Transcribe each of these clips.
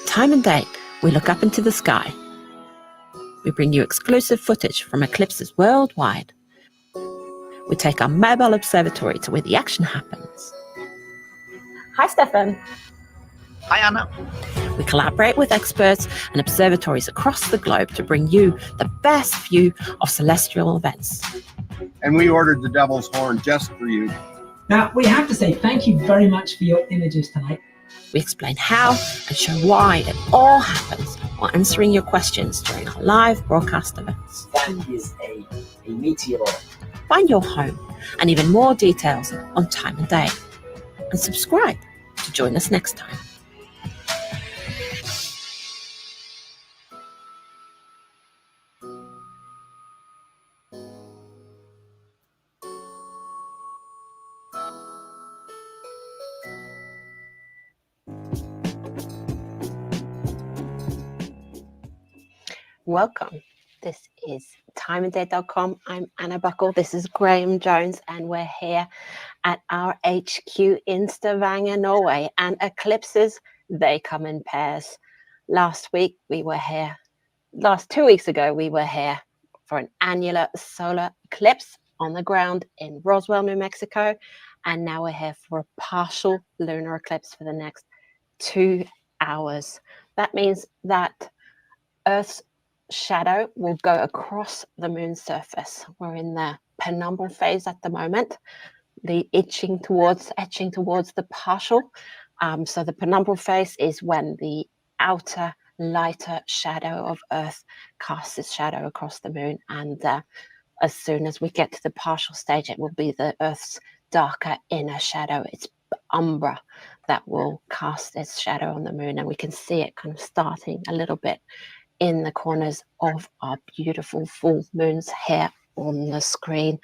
Time and date, we look up into the sky. We bring you exclusive footage from eclipses worldwide. We take our mobile observatory to where the action happens. Hi, Stefan. Hi, Anna. We collaborate with experts and observatories across the globe to bring you the best view of celestial events. And we ordered the Devil's Horn just for you. Now, we have to say thank you very much for your images tonight. We explain how and show why it all happens while answering your questions during our live broadcast events. That is a meteor. Find your home and even more details on time and day. And subscribe to join us next time. Welcome. This is timeanddate.com. I'm Anna Buckle. This is Graham Jones, and we're here at our HQ in Stavanger, Norway. And eclipses, they come in pairs. Last 2 weeks ago, we were here for an annular solar eclipse on the ground in Roswell, New Mexico. And now we're here for a partial lunar eclipse for the next 2 hours. That means that Earth's shadow will go across the moon's surface. We're in the penumbral phase at the moment, the etching towards the partial. So the penumbral phase is when the outer lighter shadow of Earth casts its shadow across the moon, and as soon as we get to the partial stage, it will be the Earth's darker inner shadow. It's umbra that will cast its shadow on the moon, and we can see it kind of starting a little bit in the corners of our beautiful full moons here on the screen.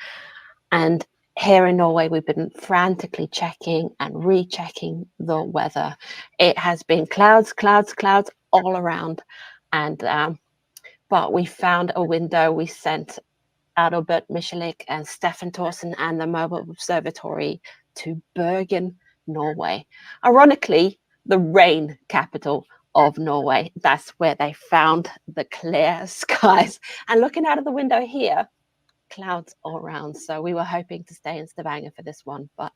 And here in Norway, we've been frantically checking and rechecking the weather. It has been clouds, clouds, clouds all around. And but we found a window. We sent Adalbert Michelik and Stefan Thorsen and the mobile observatory to Bergen, Norway. Ironically, the rain capital of Norway. That's where they found the clear skies. And looking out of the window here, clouds all around. So we were hoping to stay in Stavanger for this one, but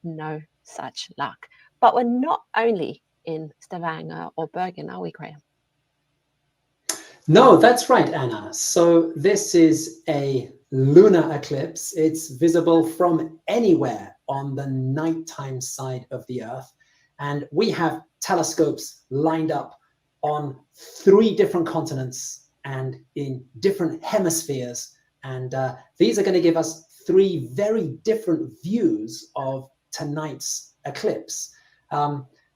no such luck. But we're not only in Stavanger or Bergen, are we, Graham? No, that's right, Anna. So this is a lunar eclipse. It's visible from anywhere on the nighttime side of the Earth. And we have telescopes lined up on 3 different continents and in different hemispheres. And these are going to give us 3 very different views of tonight's eclipse.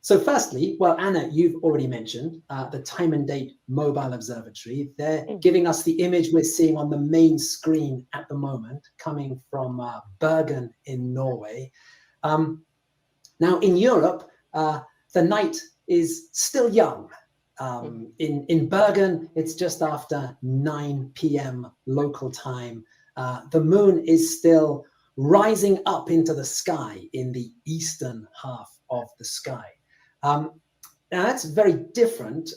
So firstly, well, Anna, you've already mentioned the Time and Date Mobile Observatory. They're giving us the image we're seeing on the main screen at the moment, coming from Bergen in Norway. Now, in Europe, the night is still young. In Bergen, it's just after 9 p.m. local time. The moon is still rising up into the sky in the eastern half of the sky. Now that's very different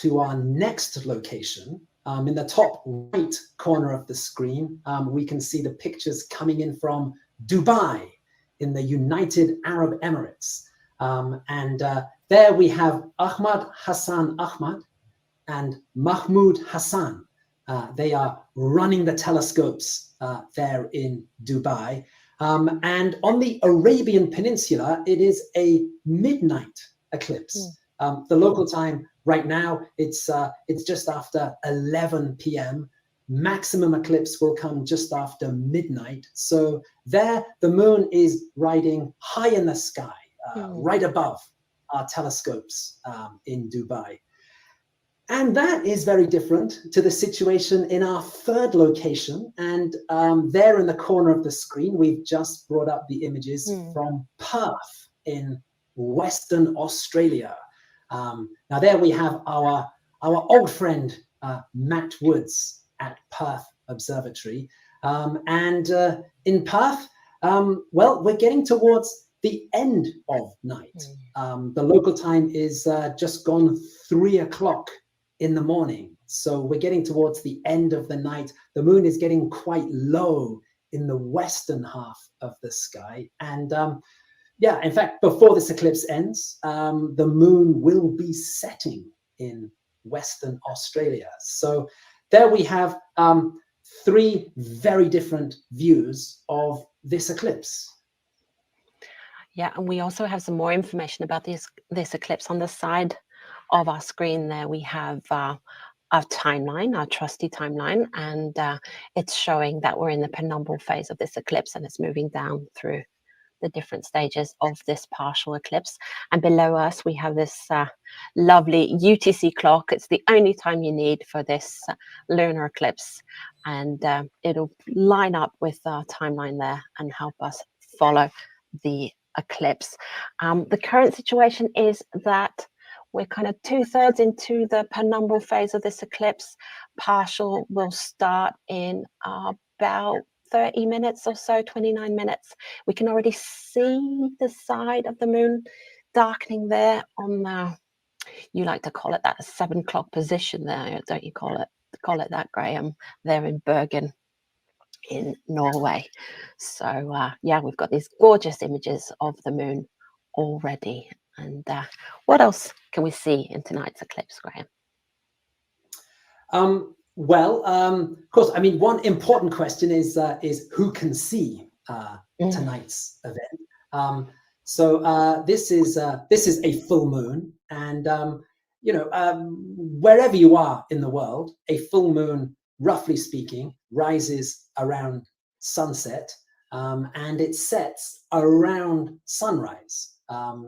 to our next location. In the top right corner of the screen, we can see the pictures coming in from Dubai in the United Arab Emirates. And there we have Ahmad Hassan Ahmad and Mahmoud Hassan. They are running the telescopes there in Dubai. And on the Arabian Peninsula, it is a midnight eclipse. The local time right now, it's just after 11 p.m. Maximum eclipse will come just after midnight. So there, the moon is riding high in the sky, right above our telescopes in Dubai. And that is very different to the situation in our third location. And there in the corner of the screen, we've just brought up the images from Perth in Western Australia. Now there we have our old friend, Matt Woods at Perth Observatory. And in Perth, well, we're getting towards the end of night. The local time is just gone 3 o'clock in the morning. So we're getting towards the end of the night. The moon is getting quite low in the western half of the sky. And yeah, in fact, before this eclipse ends, the moon will be setting in Western Australia. So there we have 3 very different views of this eclipse. Yeah, and we also have some more information about this eclipse on the side of our screen. There we have our timeline, our trusty timeline, and it's showing that we're in the penumbral phase of this eclipse, and it's moving down through the different stages of this partial eclipse. And below us, we have this lovely UTC clock. It's the only time you need for this lunar eclipse, and it'll line up with our timeline there and help us follow the eclipse. The current situation is that we're kind of 2/3 into the penumbral phase of this eclipse. Partial will start in about 30 minutes or so, 29 minutes. We can already see the side of the moon darkening there on the, you like to call it that 7 o'clock position there, don't you call it that, Graham, there in Bergen in Norway. So yeah, we've got these gorgeous images of the moon already. And what else can we see in tonight's eclipse, Graham? Well, of course, I mean, one important question is who can see tonight's event? So this is a full moon, and you know, wherever you are in the world, a full moon, roughly speaking, rises around sunset, and it sets around sunrise.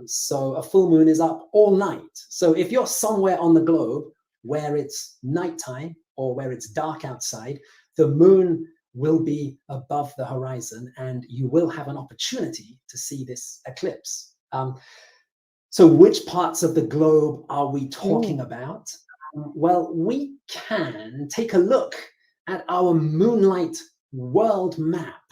So a full moon is up all night. So if you're somewhere on the globe where it's nighttime or where it's dark outside, the moon will be above the horizon and you will have an opportunity to see this eclipse. So which parts of the globe are we talking about? Well, we can take a look at our moonlight world map.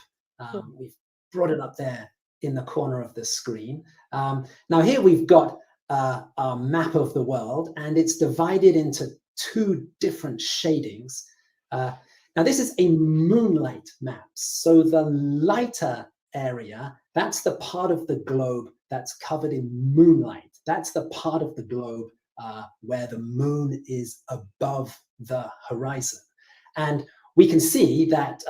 We've brought it up there in the corner of the screen. Now here we've got our map of the world, and it's divided into two different shadings. Now this is a moonlight map. So the lighter area, that's the part of the globe that's covered in moonlight. That's the part of the globe where the moon is above the horizon. And we can see that,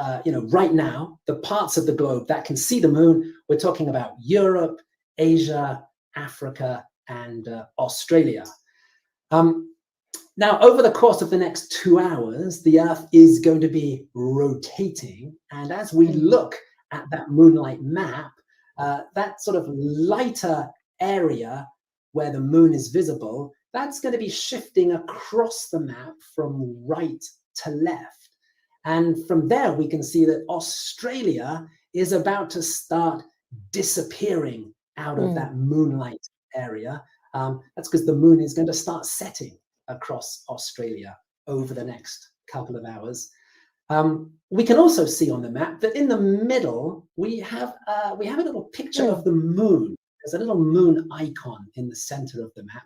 right now, the parts of the globe that can see the moon, we're talking about Europe, Asia, Africa, and Australia. Now, over the course of the next 2 hours, the Earth is going to be rotating. And as we look at that moonlight map, that sort of lighter area where the moon is visible, that's going to be shifting across the map from right to left. And from there, we can see that Australia is about to start disappearing out of that moonlight area. That's because the moon is going to start setting across Australia over the next couple of hours. We can also see on the map that in the middle, we have a little picture of the moon. There's a little moon icon in the center of the map.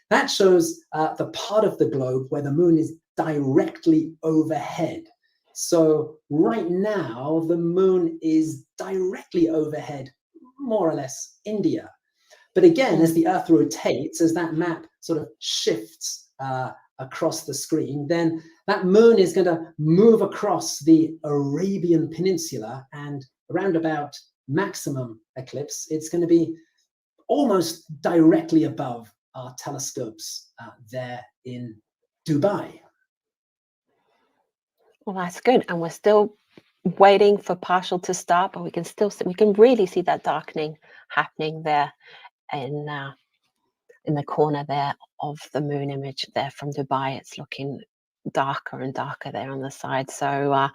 That shows the part of the globe where the moon is directly overhead. So right now, the moon is directly overhead, more or less, India. But again, as the Earth rotates, as that map sort of shifts across the screen, then that moon is going to move across the Arabian Peninsula, and around about maximum eclipse, it's going to be almost directly above our telescopes there in Dubai. Well, that's good. And we're still waiting for partial to start, but we can really see that darkening happening there in the corner there of the moon image there from Dubai. It's looking darker and darker there on the side. So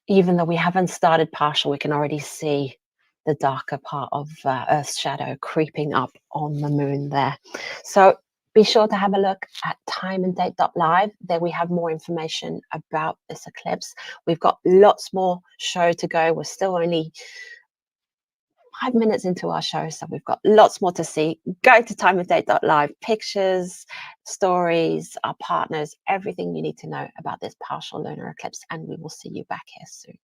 even though we haven't started partial, we can already see the darker part of Earth's shadow creeping up on the moon there. So be sure to have a look at timeanddate.live. There we have more information about this eclipse. We've got lots more show to go. We're still only 5 minutes into our show, so we've got lots more to see. Go to timeanddate.live. Pictures, stories, our partners, everything you need to know about this partial lunar eclipse, and we will see you back here soon.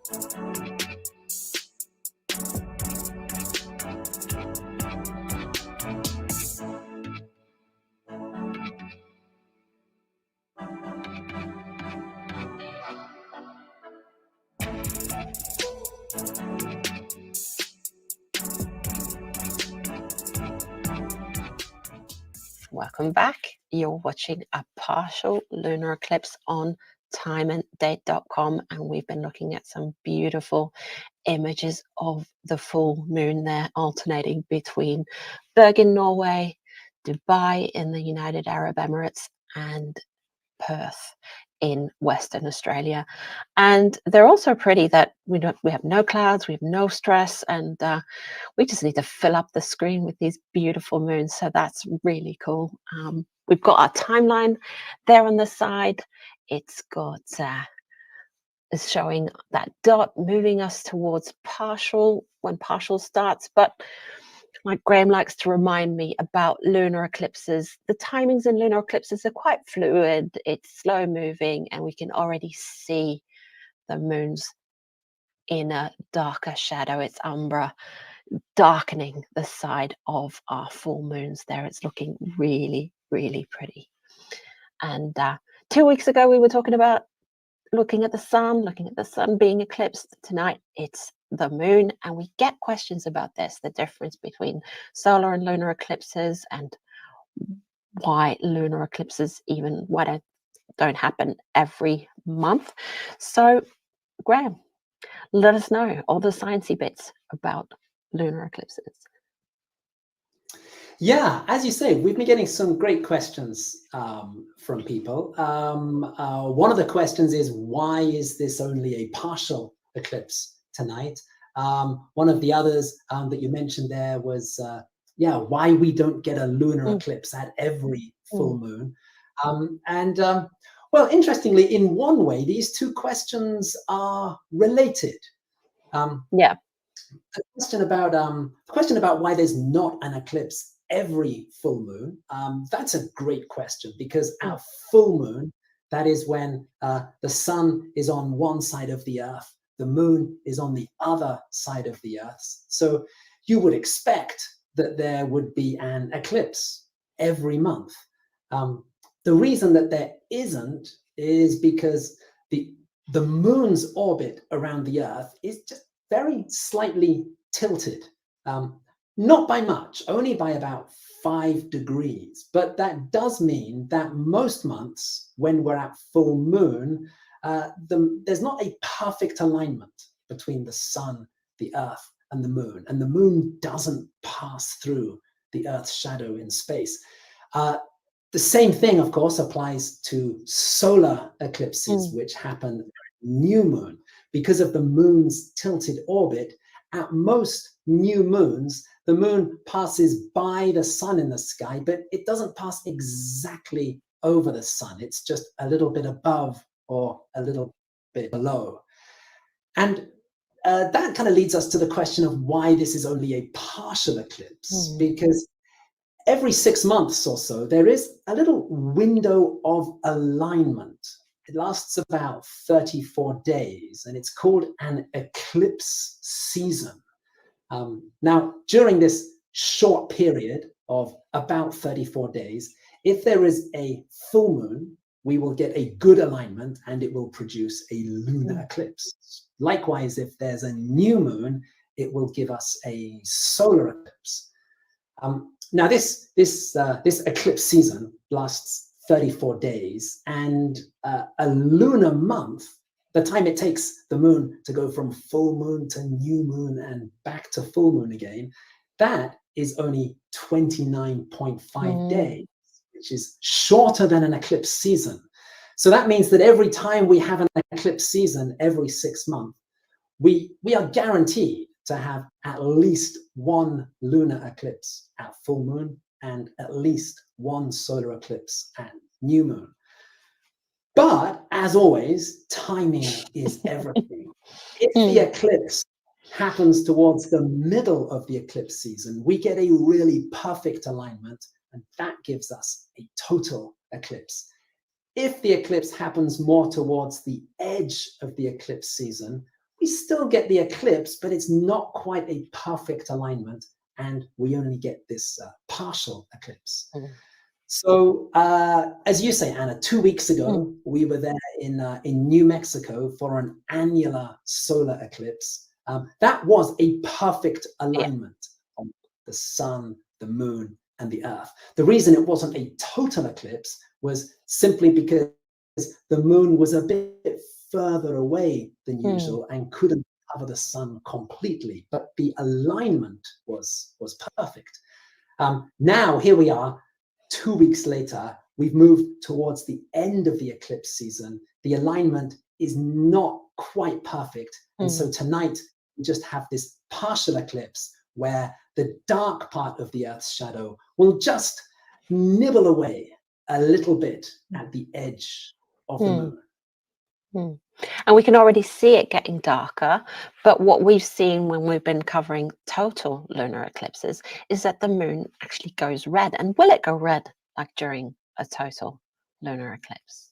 Welcome back. You're watching a partial lunar eclipse on timeanddate.com, and we've been looking at some beautiful images of the full moon there, alternating between Bergen, Norway, Dubai in the United Arab Emirates, and Perth in Western Australia. And they're also pretty that we have no clouds, we have no stress, and we just need to fill up the screen with these beautiful moons. So that's really cool. We've got our timeline there on the side. It's got is showing that dot moving us towards partial when partial starts. But like Graham likes to remind me about lunar eclipses, the timings in lunar eclipses are quite fluid. It's slow moving, and we can already see the moon's inner darker shadow, its umbra, darkening the side of our full moons there. It's looking really, really pretty. And 2 weeks ago, we were talking about looking at the sun being eclipsed. Tonight, it's the moon, and we get questions about this, the difference between solar and lunar eclipses, and why lunar eclipses why don't happen every month. So, Graham, let us know all the sciencey bits about lunar eclipses. Yeah, as you say, we've been getting some great questions from people. One of the questions is, why is this only a partial eclipse tonight? One of the others that you mentioned there was, why we don't get a lunar eclipse at every full moon. Well, interestingly, in one way, these two questions are related. The question about why there's not an eclipse every full moon, that's a great question, because our full moon, that is when the sun is on one side of the earth, the moon is on the other side of the earth. So you would expect that there would be an eclipse every month. The reason that there isn't is because the moon's orbit around the earth is just very slightly tilted, not by much, only by about 5 degrees. But that does mean that most months, when we're at full moon, there's not a perfect alignment between the sun, the earth, and the moon doesn't pass through the Earth's shadow in space. The same thing, of course, applies to solar eclipses, which happen at new moon. Because of the moon's tilted orbit, at most new moons, the moon passes by the sun in the sky, but it doesn't pass exactly over the sun. It's just a little bit above or a little bit below. And that kind of leads us to the question of why this is only a partial eclipse, because every 6 months or so, there is a little window of alignment. It lasts about 34 days, and it's called an eclipse season. Now, during this short period of about 34 days, if there is a full moon, we will get a good alignment, and it will produce a lunar eclipse. Likewise, if there's a new moon, it will give us a solar eclipse. Now, this eclipse season lasts 34 days, and a lunar month, the time it takes the moon to go from full moon to new moon and back to full moon again, that is only 29.5 days, which is shorter than an eclipse season. So that means that every time we have an eclipse season, every 6 months, we are guaranteed to have at least one lunar eclipse at full moon and at least one solar eclipse at new moon. But as always, timing is everything. If the eclipse happens towards the middle of the eclipse season, we get a really perfect alignment, and that gives us a total eclipse. If the eclipse happens more towards the edge of the eclipse season, we still get the eclipse, but it's not quite a perfect alignment, and we only get this partial eclipse. So, as you say, Anna, 2 weeks ago, we were there in New Mexico for an annular solar eclipse. That was a perfect alignment on the sun, the moon, and the earth. The reason it wasn't a total eclipse was simply because the moon was a bit further away than usual and couldn't cover the sun completely, but the alignment was perfect. Now, here we are, 2 weeks later, we've moved towards the end of the eclipse season. The alignment is not quite perfect. And so tonight, we just have this partial eclipse where the dark part of the Earth's shadow will just nibble away a little bit at the edge of the moon. And we can already see it getting darker, but what we've seen when we've been covering total lunar eclipses is that the moon actually goes red. And will it go red like during a total lunar eclipse?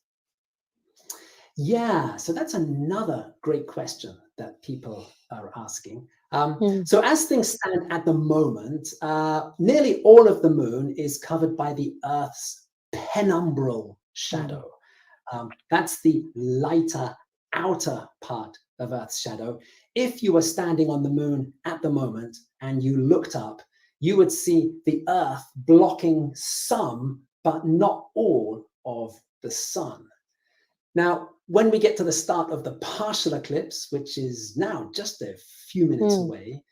Yeah, so that's another great question that people are asking. So as things stand at the moment, nearly all of the moon is covered by the Earth's penumbral shadow. That's the lighter outer part of Earth's shadow. If you were standing on the moon at the moment and you looked up, you would see the Earth blocking some, but not all of the sun. Now, when we get to the start of the partial eclipse, which is now just a few minutes away,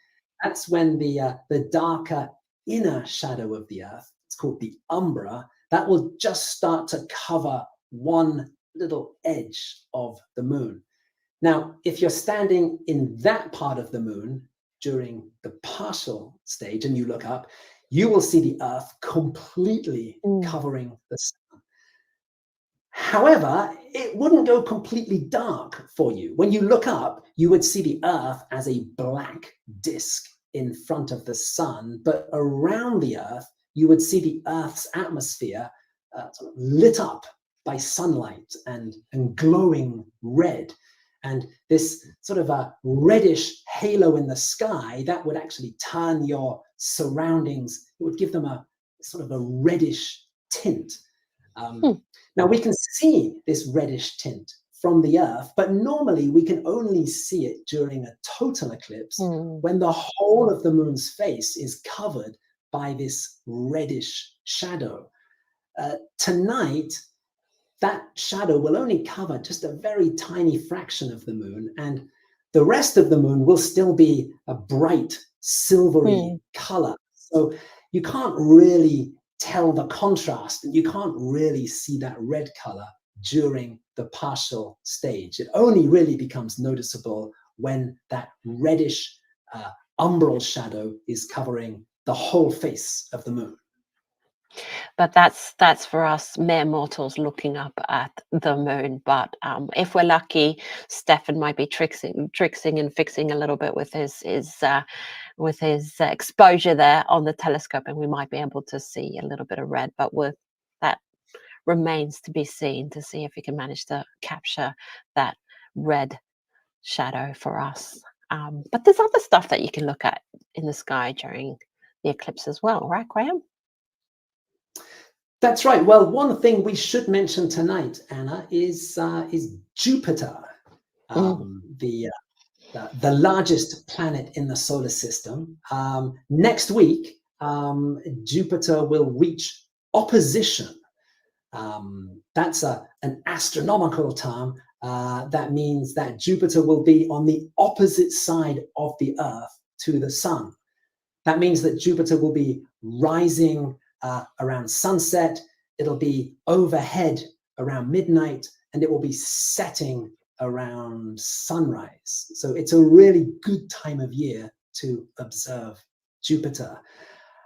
that's when the darker inner shadow of the Earth, it's called the umbra, that will just start to cover one little edge of the moon. Now, if you're standing in that part of the moon during the partial stage and you look up, you will see the Earth completely covering the sun. However, it wouldn't go completely dark for you. When you look up, you would see the Earth as a black disk in front of the sun, but around the Earth, you would see the Earth's atmosphere sort of lit up by sunlight and glowing red. And this sort of a reddish halo in the sky, that would actually turn your surroundings, it would give them a sort of a reddish tint. Now, we can see this reddish tint from the Earth, but normally we can only see it during a total eclipse when the whole of the moon's face is covered by this reddish shadow. Tonight, that shadow will only cover just a very tiny fraction of the moon, and the rest of the moon will still be a bright silvery color. So you can't really tell the contrast, and you can't really see that red color during the partial stage. It only really becomes noticeable when that reddish umbral shadow is covering the whole face of the moon. But that's for us mere mortals looking up at the moon. But if we're lucky, Stefan might be tricksing and fixing a little bit with his exposure there on the telescope, and we might be able to see a little bit of red. But that remains to be seen, to see if we can manage to capture that red shadow for us. But there's other stuff that you can look at in the sky during the eclipse as well, right, Graham? That's right. Well, one thing we should mention tonight, Anna, is Jupiter, the largest planet in the solar system. Next week, Jupiter will reach opposition. That's an astronomical term. That means that Jupiter will be on the opposite side of the Earth to the sun. That means that Jupiter will be rising around sunset, it'll be overhead around midnight, and it will be setting around sunrise. So it's a really good time of year to observe Jupiter.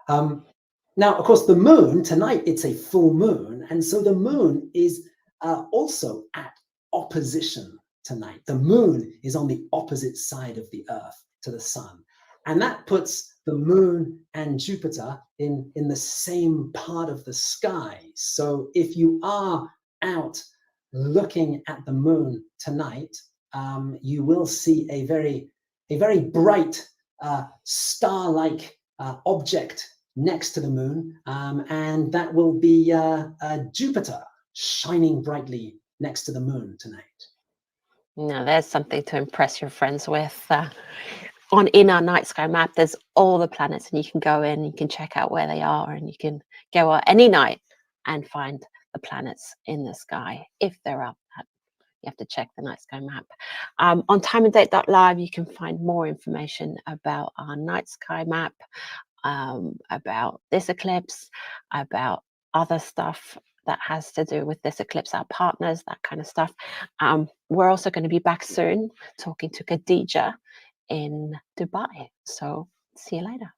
Now, of course, the moon, tonight it's a full moon, and so the moon is also at opposition tonight. The moon is on the opposite side of the Earth to the sun, and that puts the moon and Jupiter in the same part of the sky. So if you are out looking at the moon tonight, you will see a very bright star-like object next to the moon, and that will be Jupiter shining brightly next to the moon tonight. Now, there's something to impress your friends with. In our night sky map, there's all the planets, and you can go in, you can check out where they are, and you can go out any night and find the planets in the sky if they're up. You have to check the night sky map. On timeanddate.live, you can find more information about our night sky map, about this eclipse, about other stuff that has to do with this eclipse, our partners, that kind of stuff. We're also going to be back soon talking to Khadija in Dubai. So see you later.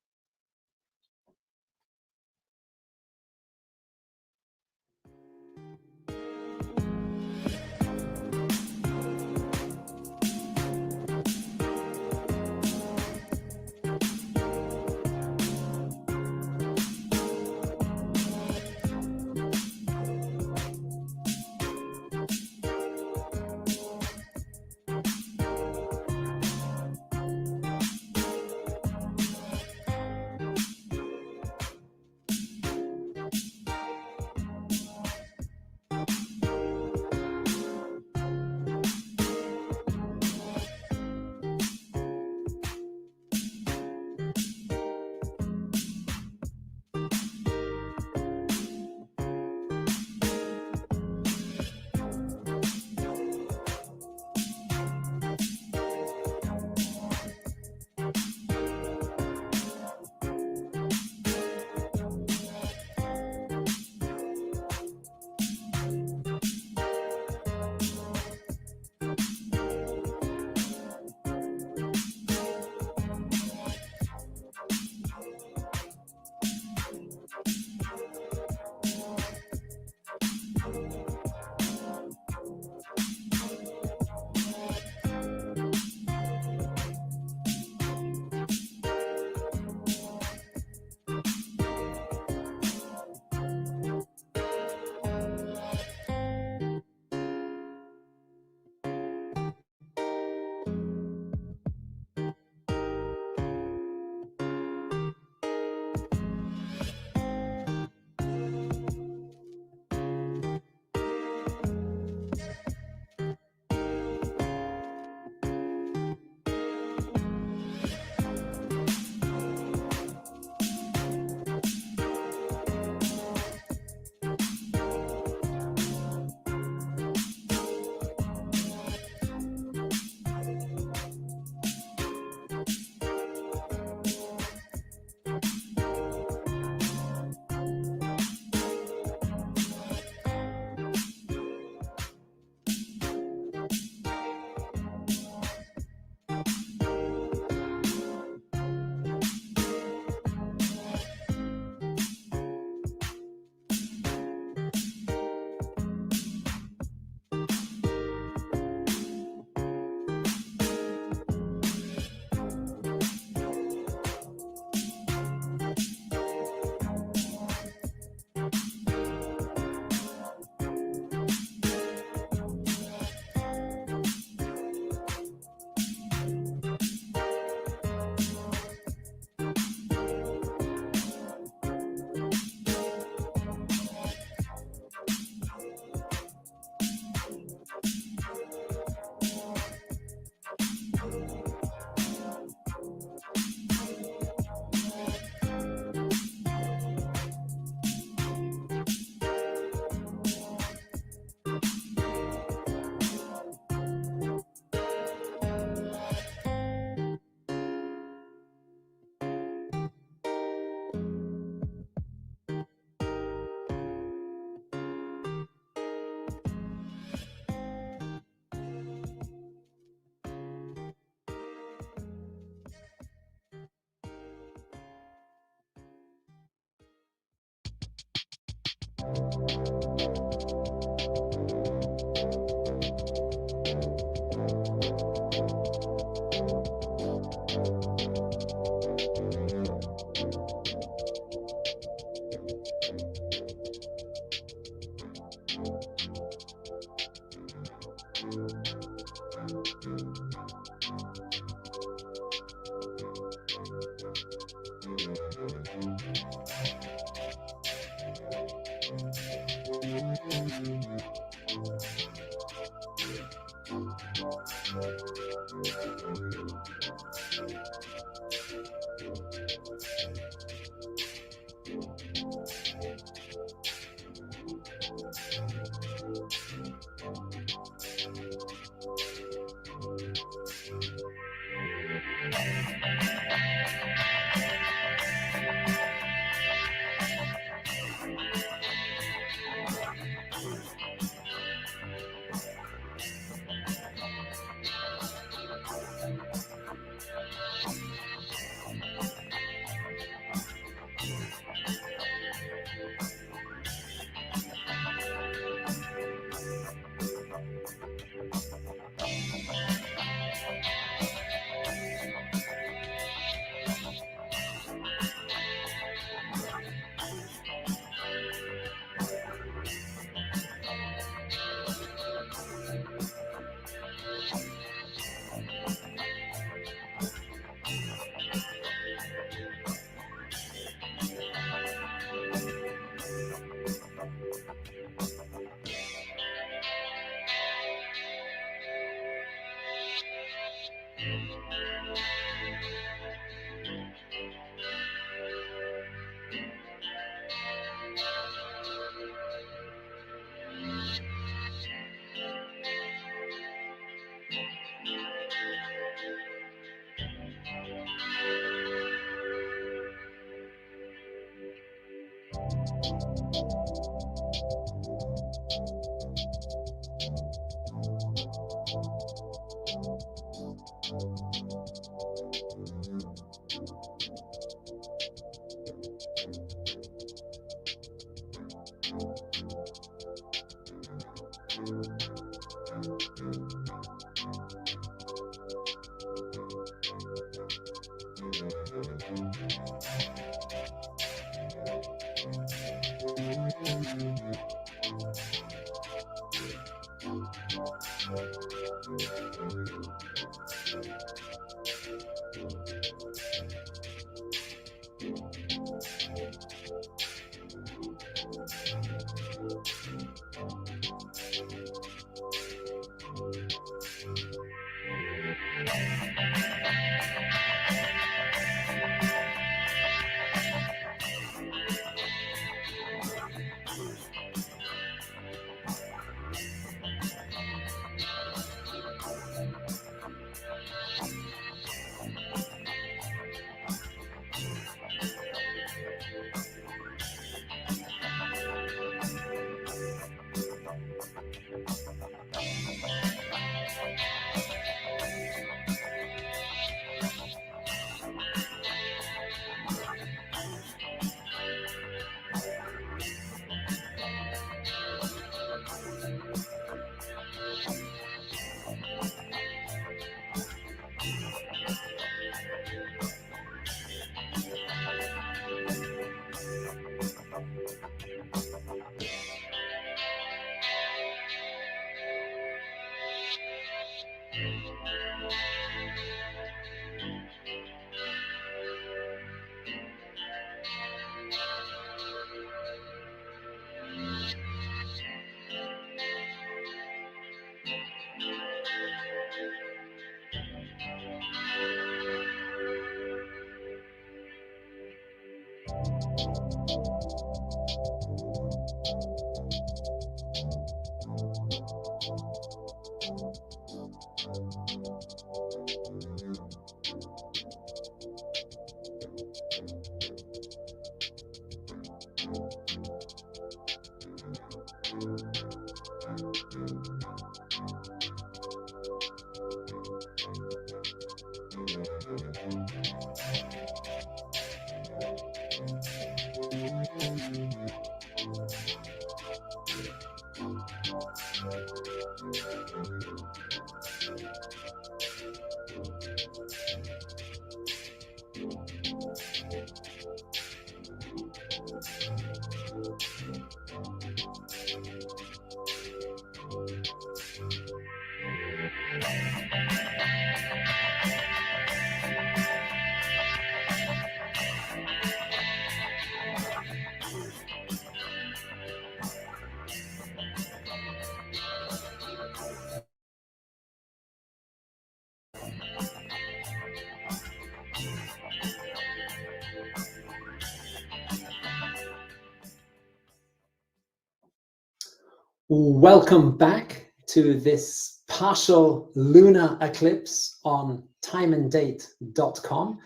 Welcome back to this partial lunar eclipse on timeanddate.com.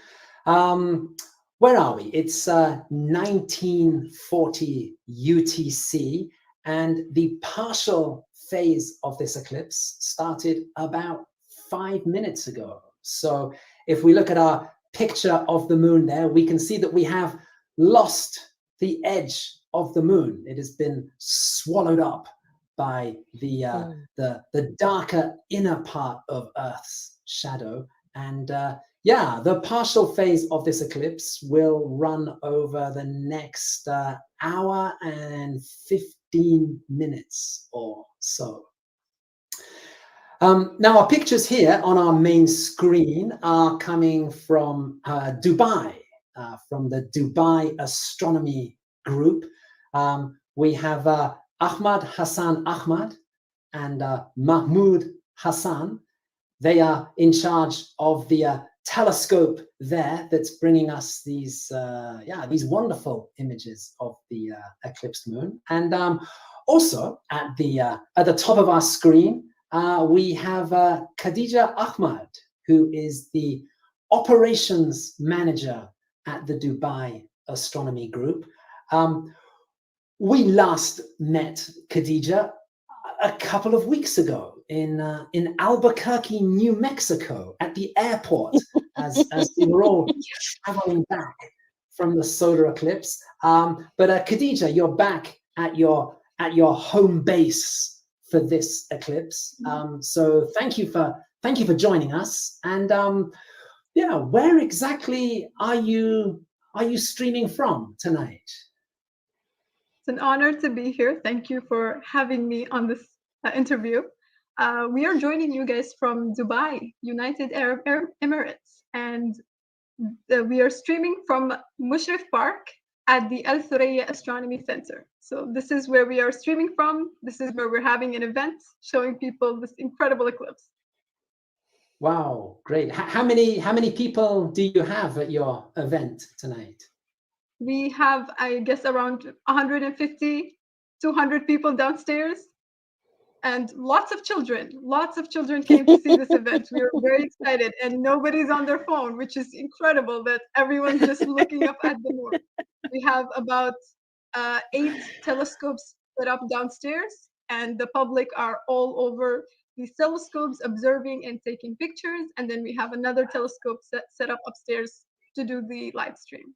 Where are we? It's 1940 UTC, and the partial phase of this eclipse started about 5 minutes ago. So if we look at our picture of the moon there, we can see that we have lost the edge of the moon. It has been swallowed up by the darker inner part of Earth's shadow. And yeah, the partial phase of this eclipse will run over the next hour and 15 minutes or so. Now, our pictures here on our main screen are coming from Dubai, from the Dubai Astronomy Group. We have Ahmad Hassan Ahmad and Mahmoud Hassan. They are in charge of the telescope there that's bringing us these wonderful images of the eclipsed moon. And also at the top of our screen, we have Khadija Ahmad, who is the operations manager at the Dubai Astronomy Group. We last met Khadija a couple of weeks ago in Albuquerque, New Mexico, at the airport, as we were all traveling back from the solar eclipse. But Khadija, you're back at your home base for this eclipse. So thank you for joining us. And yeah, where exactly are you streaming from tonight? It's an honor to be here. Thank you for having me on this interview. We are joining you guys from Dubai, United Arab Emirates, and we are streaming from Mushrif Park at the Al Thuraya Astronomy Center. So this is where we are streaming from. This is where we're having an event showing people this incredible eclipse. Wow, great. How many people do you have at your event tonight? We have, I guess, around 150, 200 people downstairs, and lots of children. Lots of children came to see this event. We are very excited, and nobody's on their phone, which is incredible that everyone's just looking up at the moon. We have about 8 telescopes set up downstairs, and the public are all over these telescopes observing and taking pictures. And then we have another telescope set up upstairs to do the live stream.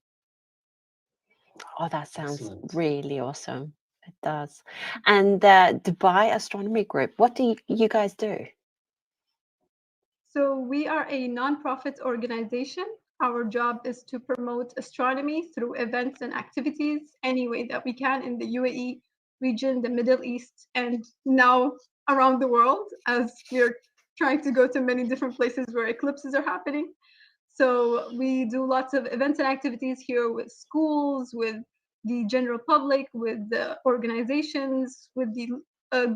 Oh, that sounds Excellent. really awesome. It does. And the Dubai Astronomy Group, what do you guys do? So we are a nonprofit organization. Our job is to promote astronomy through events and activities any way that we can in the UAE region, the Middle East, and now around the world, as we're trying to go to many different places where eclipses are happening. So we do lots of events and activities here with schools, with the general public, with the organizations, with the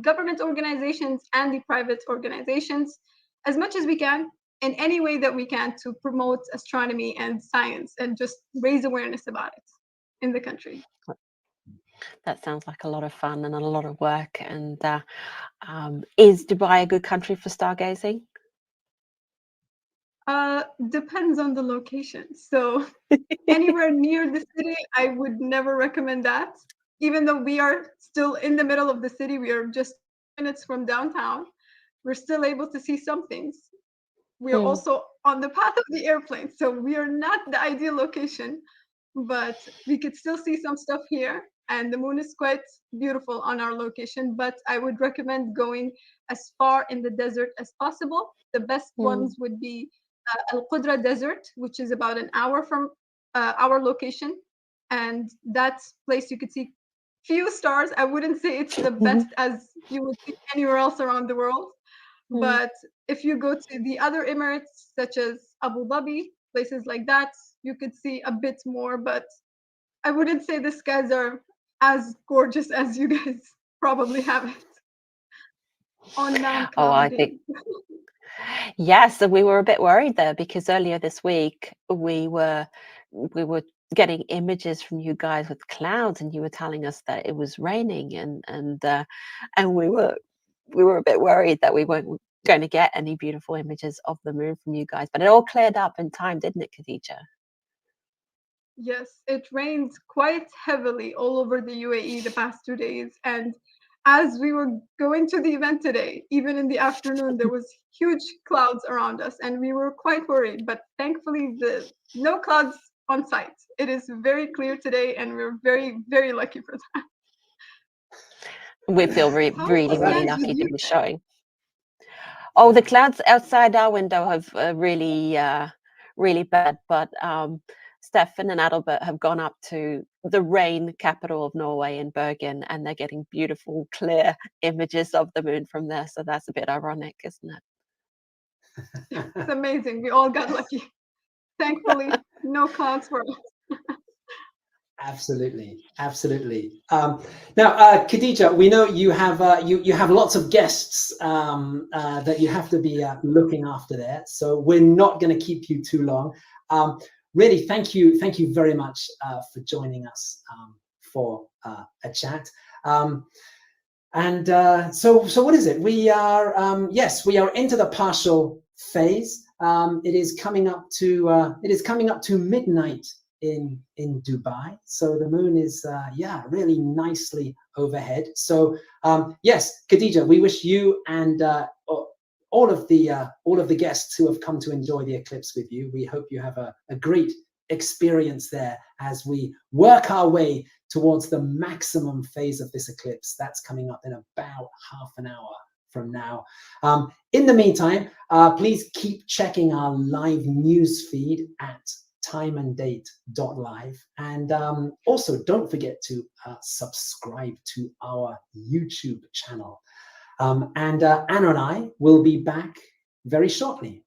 government organizations and the private organizations, as much as we can, in any way that we can, to promote astronomy and science and just raise awareness about it in the country. That sounds like a lot of fun and a lot of work. And is Dubai a good country for stargazing? Depends on the location. So anywhere near the city, I would never recommend that. Even though we are still in the middle of the city, we are just minutes from downtown. We're still able to see some things. We are also on the path of the airplane, so we are not the ideal location, but we could still see some stuff here. And the moon is quite beautiful on our location, but I would recommend going as far in the desert as possible. The best ones would be Al Qudra Desert, which is about an hour from our location. And that place you could see few stars. I wouldn't say it's the best as you would see anywhere else around the world. But if you go to the other Emirates, such as Abu Dhabi, places like that, you could see a bit more. But I wouldn't say the skies are as gorgeous as you guys probably have it on Mount Oh, I Cloud. think yes, and we were a bit worried there because earlier this week we were getting images from you guys with clouds, and you were telling us that it was raining, and we were a bit worried that we weren't going to get any beautiful images of the moon from you guys. But it all cleared up in time, didn't it, Khadija? Yes, it rained quite heavily all over the UAE the past 2 days. And as we were going to the event today, even in the afternoon, there was huge clouds around us, and we were quite worried. But thankfully, no clouds on site. It is very clear today, and we're very, very lucky for that. We feel really, How really, is really that lucky with to you? be showing. Oh, the clouds outside our window have really, really bad. But Stefan and Adalbert have gone up to the rain capital of Norway in Bergen, and they're getting beautiful, clear images of the moon from there. So that's a bit ironic, isn't it? It's amazing. We all got lucky. Thankfully, no clouds for us. Absolutely, absolutely. Now, Khadija, we know you have you have lots of guests that you have to be looking after there, so we're not going to keep you too long. Really, thank you very much for joining us for a chat. So what is it? We are yes, we are into the partial phase. It is coming up to midnight in Dubai, so the moon is really nicely overhead. So yes, Khadija, we wish you and all of the guests who have come to enjoy the eclipse with you, we hope you have a great experience there as we work our way towards the maximum phase of this eclipse. That's coming up in about half an hour from now. In the meantime, please keep checking our live news feed at timeanddate.live, and also don't forget to subscribe to our YouTube channel. And Anna and I will be back very shortly.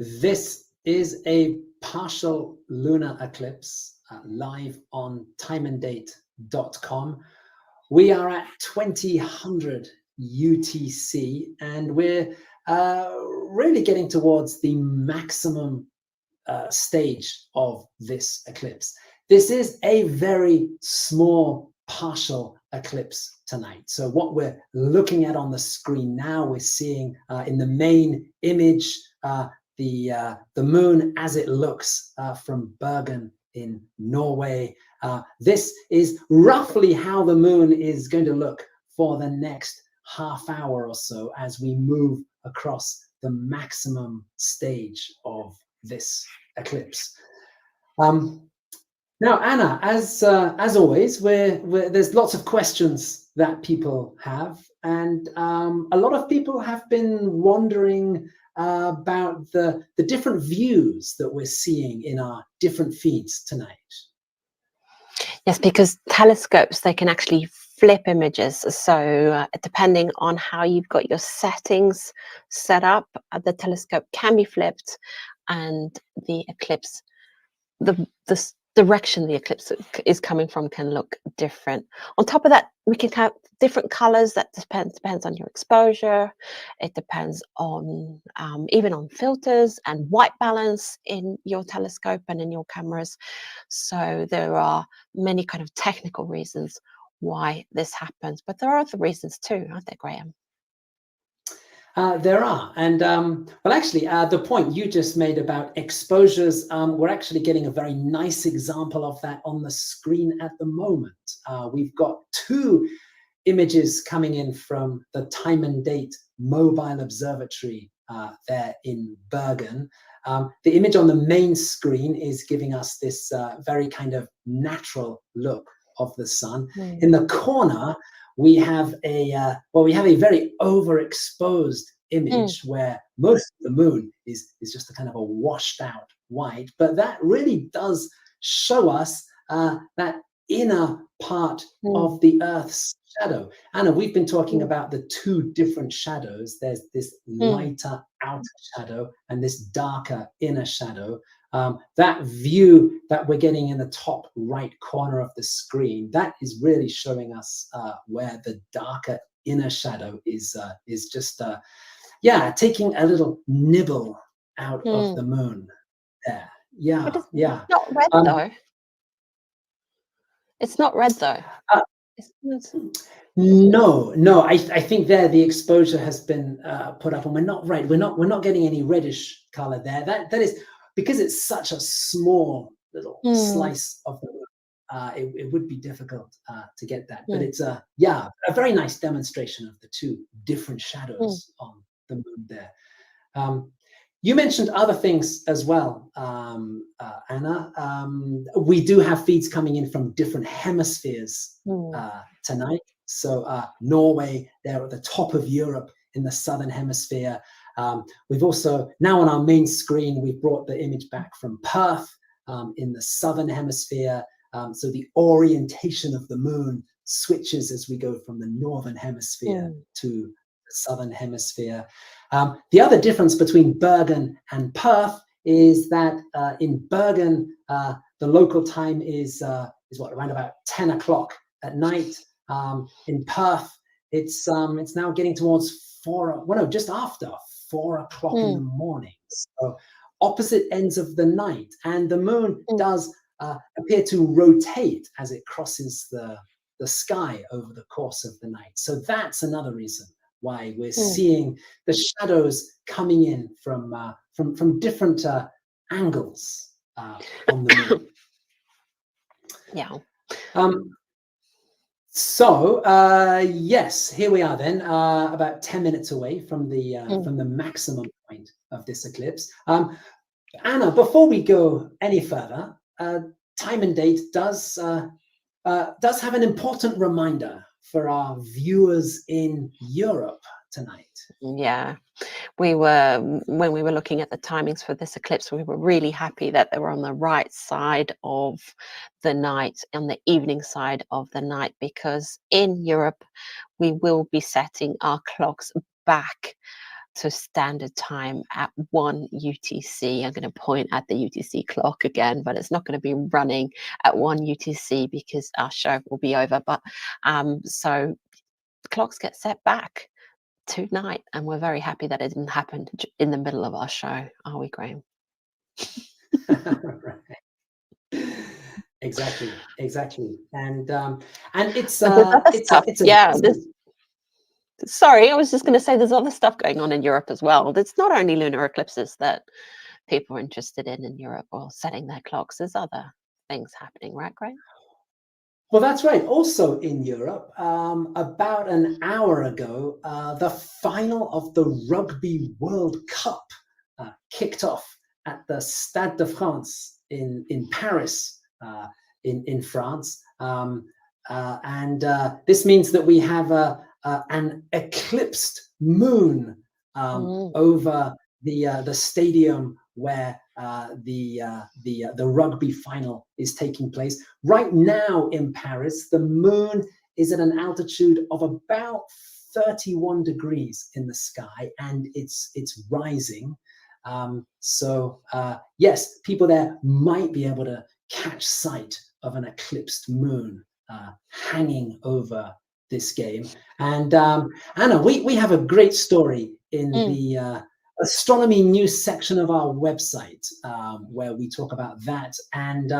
This is a partial lunar eclipse live on timeanddate.com. We are at 2000 UTC, and we're really getting towards the maximum stage of this eclipse. This is a very small partial eclipse tonight. So what we're looking at on the screen now, we're seeing in the main image the moon as it looks from Bergen in Norway. This is roughly how the moon is going to look for the next half hour or so as we move across the maximum stage of this eclipse. Now, Anna, as always, there's lots of questions that people have, and a lot of people have been wondering about the different views that we're seeing in our different feeds tonight. Yes, because telescopes, they can actually flip images. So depending on how you've got your settings set up, the telescope can be flipped, and the eclipse, the direction the eclipse is coming from can look different. On top of that, we can have different colors. That depends on your exposure. It depends on even on filters and white balance in your telescope and in your cameras. So there are many kind of technical reasons why this happens, but there are other reasons too, aren't there, Graham? There are, and well, actually, the point you just made about exposures, we're actually getting a very nice example of that on the screen at the moment. We've got two images coming in from the Time and Date Mobile Observatory there in Bergen. The image on the main screen is giving us this very kind of natural look of the sun. In the corner, we have a very overexposed image where most of the moon is just a kind of a washed out white, but that really does show us that inner part of the Earth's shadow. Anna, we've been talking about the two different shadows. There's this lighter outer shadow and this darker inner shadow. That view that we're getting in the top right corner of the screen, that is really showing us where the darker inner shadow is just taking a little nibble out of the moon there. But it's not red though. It's not red though. No. I think there the exposure has been put up, and we're not getting any reddish color there. That is because it's such a small little slice of the moon. It would be difficult to get that, but it's a very nice demonstration of the two different shadows on the moon there. You mentioned other things as well, Anna. We do have feeds coming in from different hemispheres tonight. So Norway, they're at the top of Europe in the southern hemisphere. We've also, now on our main screen, we've brought the image back from Perth in the southern hemisphere. So the orientation of the moon switches as we go from the northern hemisphere to the southern hemisphere. The other difference between Bergen and Perth is that in Bergen, the local time is around about 10 o'clock at night. In Perth, it's now getting towards just after 4 o'clock in the morning. So opposite ends of the night, and the moon does appear to rotate as it crosses the sky over the course of the night. So that's another reason why we're seeing the shadows coming in from different angles on the moon. Yeah. So yes, here we are then, about 10 minutes away from the maximum point of this eclipse. Anna, before we go any further, Time and Date does have an important reminder for our viewers in Europe tonight. Yeah, when we were looking at the timings for this eclipse, we were really happy that they were on the right side of the night, on the evening side of the night, because in Europe, we will be setting our clocks back to standard time at 1 UTC. I'm going to point at the UTC clock again, but it's not going to be running at 1 UTC because our show will be over. But so the clocks get set back tonight, and we're very happy that it didn't happen in the middle of our show, are we, Graham? Right. Exactly, and it's yeah. Sorry, I was just going to say there's other stuff going on in Europe as well. It's not only lunar eclipses that people are interested in Europe or setting their clocks. There's other things happening, right, Graham? Well, that's right. Also in Europe, about an hour ago, the final of the Rugby World Cup kicked off at the Stade de France in Paris, in France. And this means that we have an eclipsed moon over the stadium where the rugby final is taking place. Right now in Paris, the moon is at an altitude of about 31 degrees in the sky, and it's rising. So yes, people there might be able to catch sight of an eclipsed moon hanging over this game. And Anna, we have a great story in the astronomy news section of our website where we talk about that and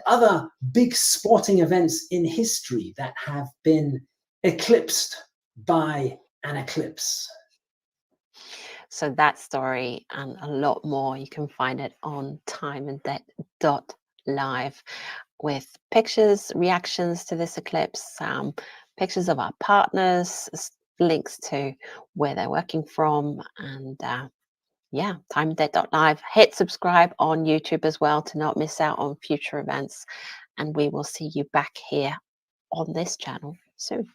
other big sporting events in history that have been eclipsed by an eclipse. So that story and a lot more, you can find it on timeanddate.live with pictures, reactions to this eclipse, pictures of our partners, links to where they're working from, and yeah, timeanddate.live. Hit subscribe on YouTube as well to not miss out on future events, and we will see you back here on this channel soon.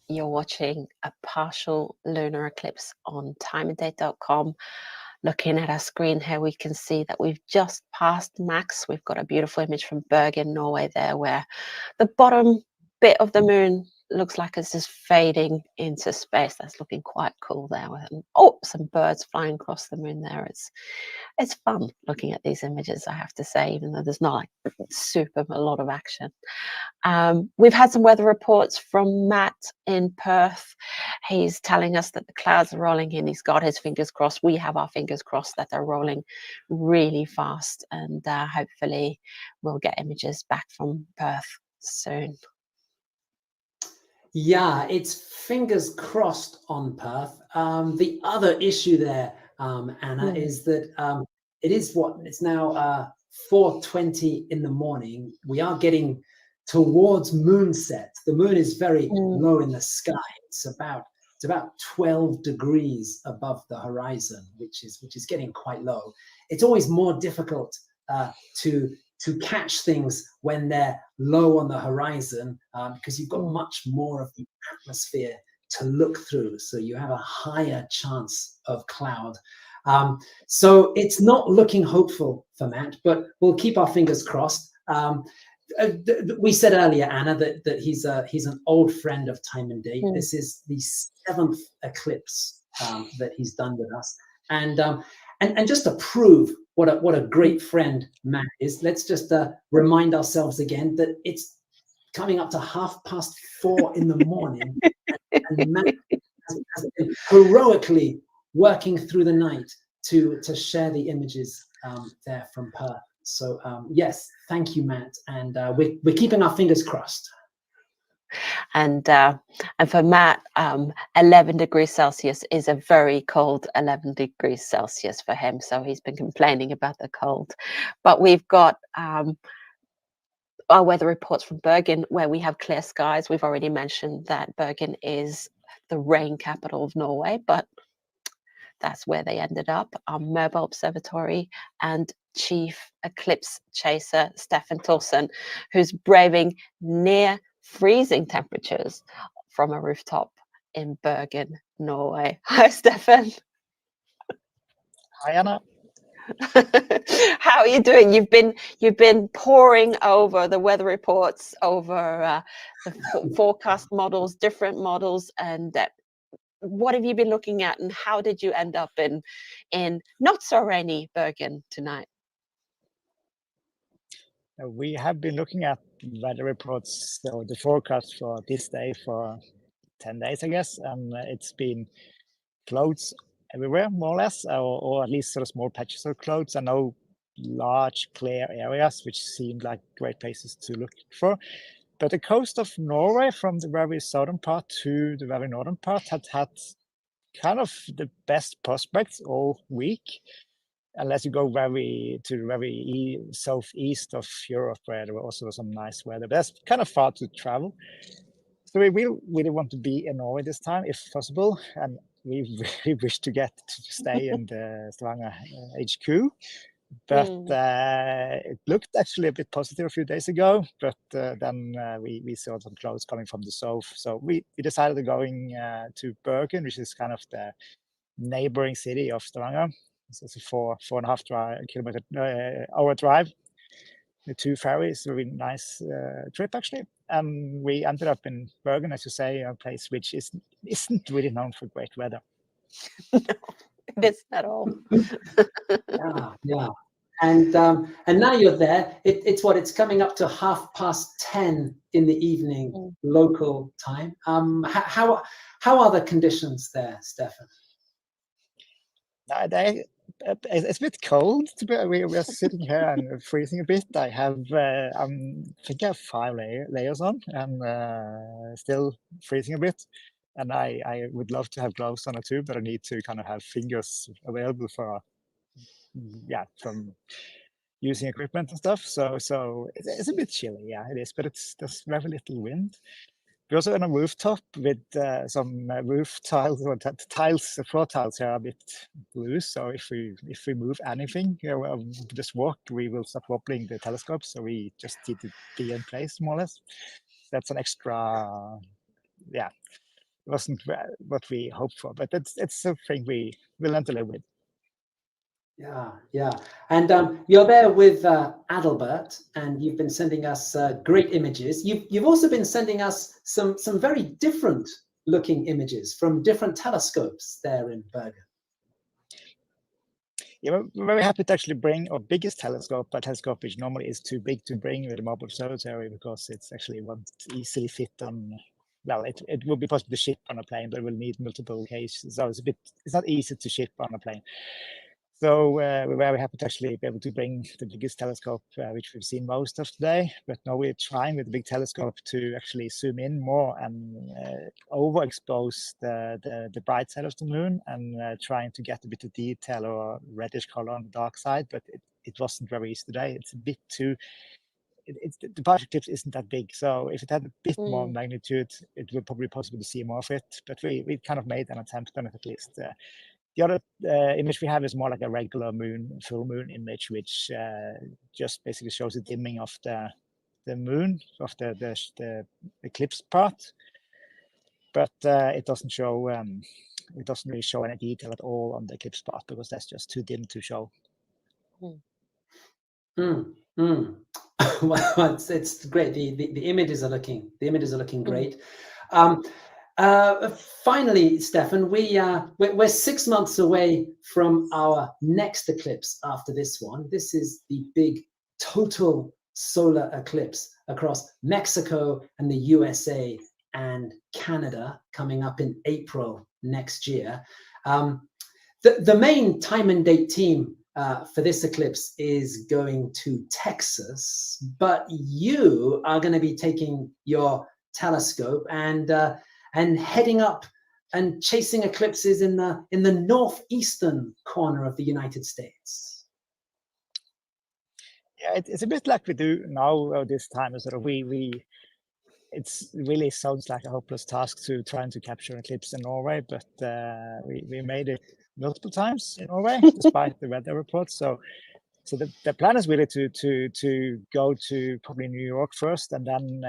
You're watching a partial lunar eclipse on timeanddate.com. Looking at our screen here, we can see that we've just passed max. We've got a beautiful image from Bergen, Norway there, where the bottom bit of the moon looks like it's just fading into space. That's looking quite cool there. Oh, some birds flying across the moon there. It's fun looking at these images, I have to say, even though there's not like super a lot of action. We've had some weather reports from Matt in Perth. He's telling us that the clouds are rolling in. He's got his fingers crossed. We have our fingers crossed that they're rolling really fast, and hopefully we'll get images back from Perth soon. Yeah, it's fingers crossed on Perth. The other issue there, Anna, is that it's now 4:20 in the morning. We are getting towards moonset. The moon is very low in the sky. It's about 12 degrees above the horizon, which is getting quite low. It's always more difficult to catch things when they're low on the horizon, because you've got much more of the atmosphere to look through, so you have a higher chance of cloud. So it's not looking hopeful for Matt, but we'll keep our fingers crossed. We said earlier, Anna, that he's an old friend of Time and Date. This is the 7th eclipse that he's done with us, and just to prove what a great friend Matt is, let's just remind ourselves again that it's coming up to 4:30 in the morning, and Matt has been heroically working through the night to share the images there from Perth. So yes, thank you, Matt, and we're keeping our fingers crossed. And for Matt, 11 degrees Celsius is a very cold 11 degrees Celsius for him. So he's been complaining about the cold. But we've got our weather reports from Bergen, where we have clear skies. We've already mentioned that Bergen is the rain capital of Norway, but that's where they ended up. Our mobile observatory and chief eclipse chaser, Stefan Thorsen, who's braving near freezing temperatures from a rooftop in Bergen, Norway. Hi, Stefan. Hi, Anna. How are you doing? You've been poring over the weather reports, over the forecast models, different models, and what have you been looking at, and how did you end up in not so rainy Bergen tonight? We have been looking at weather reports, so the forecast for this day for 10 days, I guess, and it's been clouds everywhere, more or less, or at least sort of small patches of clouds, and no large clear areas, which seemed like great places to look for. But the coast of Norway, from the very southern part to the very northern part, had kind of the best prospects all week, unless you go to the very southeast of Europe, where there were also some nice weather. But that's kind of far to travel. So we really want to be in Norway this time, if possible, and we really wish to get to stay in the Stavanger HQ. But it looked actually a bit positive a few days ago, but then we saw some clouds coming from the south. So we decided going to Bergen, which is kind of the neighboring city of Stavanger. It's a 4.5 hour drive. The 2 ferries, a really nice trip actually. And we ended up in Bergen, as you say, a place which isn't really known for great weather. No, it isn't at all. Yeah. And now you're there. It's coming up to 10:30 in the evening local time. How are the conditions there, Stefan? It's a bit cold. We are sitting here and freezing a bit. I think I have 5 layers on, and still freezing a bit. And I would love to have gloves on too, but I need to kind of have fingers available for from using equipment and stuff. So it's a bit chilly, yeah, it is. But there's very little wind. We're also on a rooftop with some roof tiles or tiles, floor tiles here are a bit loose. So if we move anything, just walk, we will start wobbling the telescope. So we just need to be in place more or less. That's an extra, wasn't what we hoped for, but it's something we will learn to live with. Yeah. And you're there with Adalbert, and you've been sending us great images. You've also been sending us some very different looking images from different telescopes there in Bergen. Yeah, we're very happy to actually bring our biggest telescope, a telescope which normally is too big to bring with the mobile observatory because it's actually won't easily fit on. Well, it will be possible to ship on a plane, but it will need multiple cases. So it's not easy to ship on a plane. So we're very happy to actually be able to bring the biggest telescope, which we've seen most of today. But now we're trying with the big telescope to actually zoom in more and overexpose the bright side of the moon and trying to get a bit of detail or reddish color on the dark side. But it wasn't very easy today. It's a bit too. The partial eclipse isn't that big, so if it had a bit more magnitude, it would probably be possible to see more of it. But we kind of made an attempt on it at least. The other image we have is more like a regular moon, full moon image, which just basically shows the dimming of the moon, of the eclipse part. But it doesn't show. It doesn't really show any detail at all on the eclipse part because that's just too dim to show. Well, it's great. The images are looking great. Finally, Stefan, we're 6 months away from our next eclipse after this one. This is the big total solar eclipse across Mexico and the USA and Canada coming up in April next year. The main time and date team for this eclipse is going to Texas, but you are going to be taking your telescope and heading up and chasing eclipses in the northeastern corner of the United States. Yeah, it's a bit like we do now this time. Sort of it's really sounds like a hopeless task to trying to capture an eclipse in Norway, but we made it multiple times in Norway despite the weather reports. So the plan is really to go to probably New York first, and then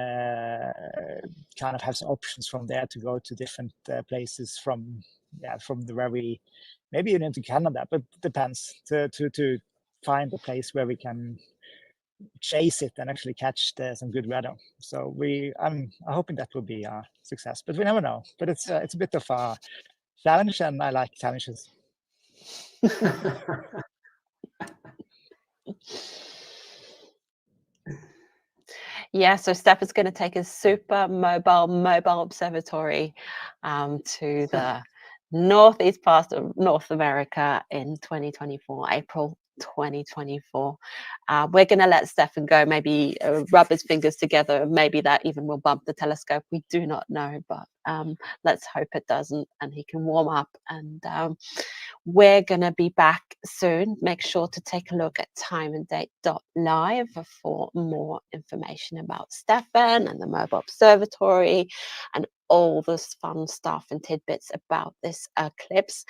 kind of have some options from there to go to different places from the very maybe even into Canada, but depends to find a place where we can chase it and actually catch some good weather. So I'm hoping that will be a success, but we never know. But it's a bit of a challenge, and I like challenges. Yeah, so Stefan's going to take a super mobile observatory to the northeast part of North America in 2024, April 2024. We're going to let Stefan go, maybe rub his fingers together. Maybe that even will bump the telescope. We do not know, but let's hope it doesn't, and he can warm up. And we're going to be back soon. Make sure to take a look at timeanddate.live for more information about Stefan and the mobile observatory and all this fun stuff and tidbits about this eclipse.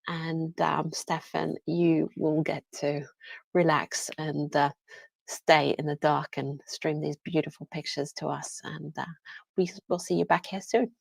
And Stefan, you will get to relax and stay in the dark and stream these beautiful pictures to us. And we will see you back here soon.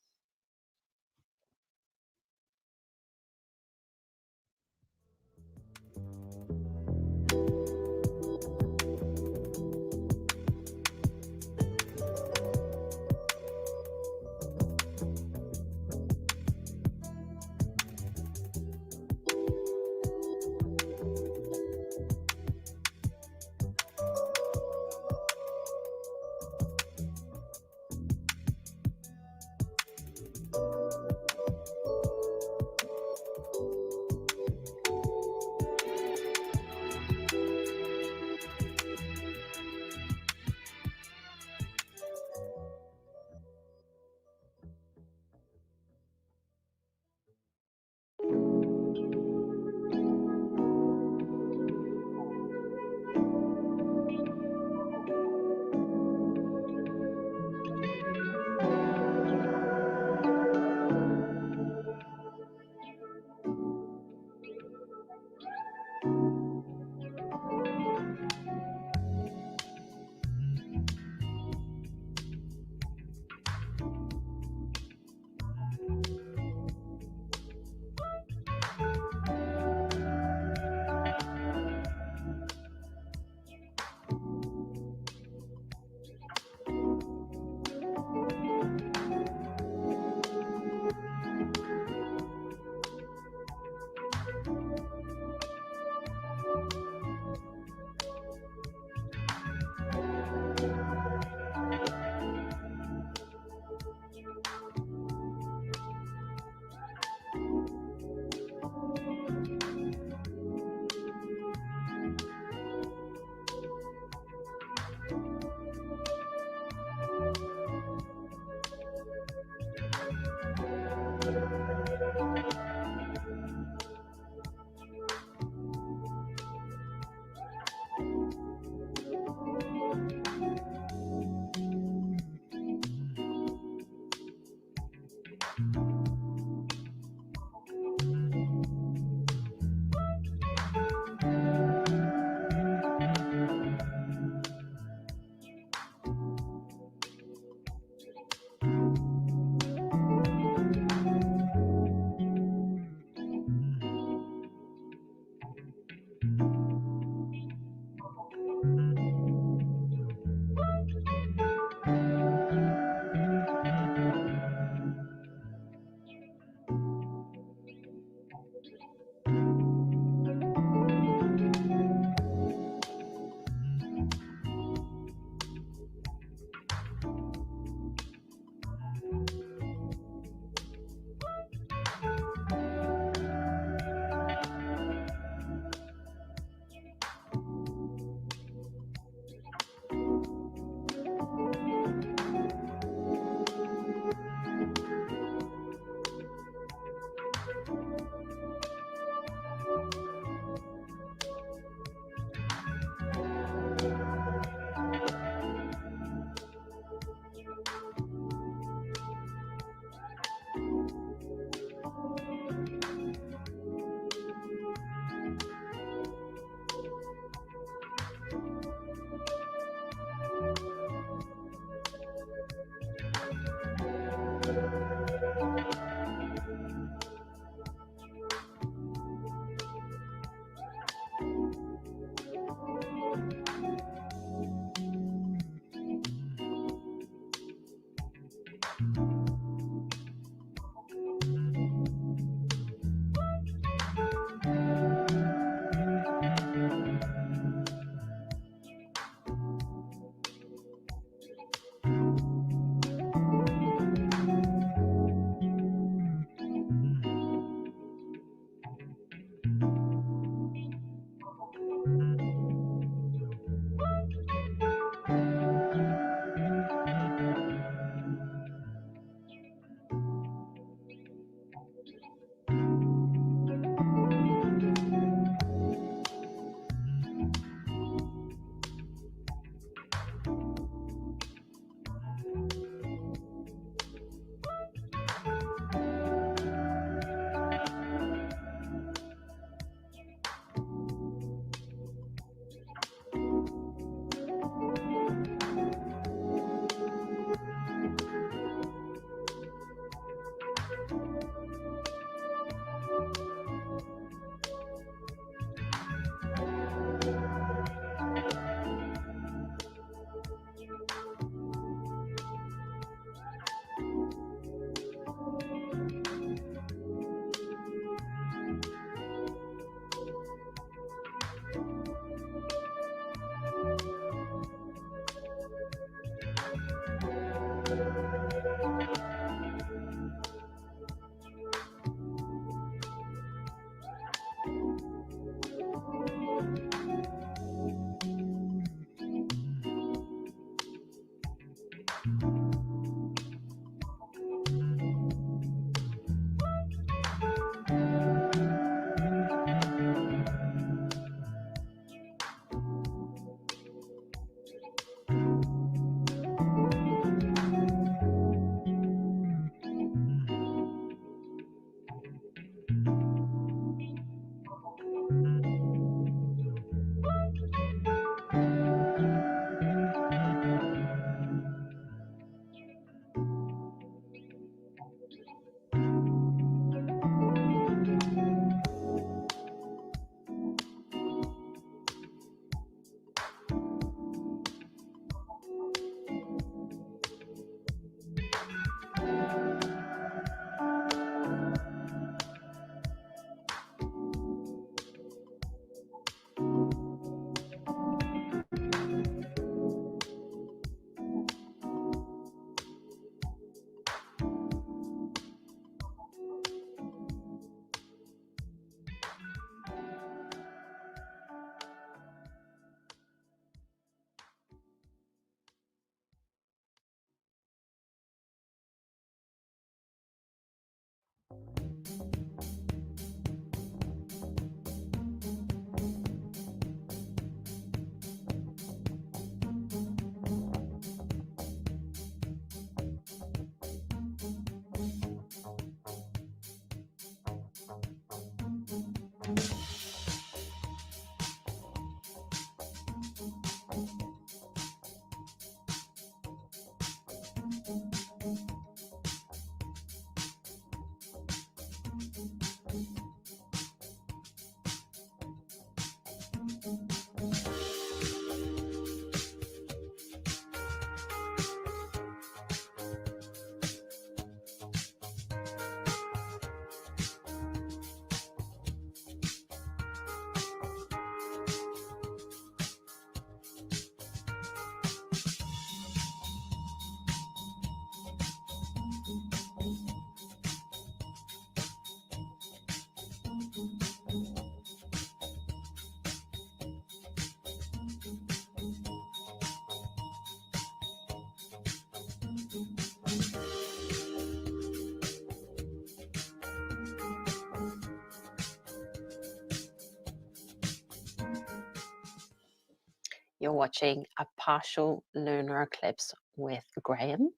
You're watching a partial lunar eclipse with Graham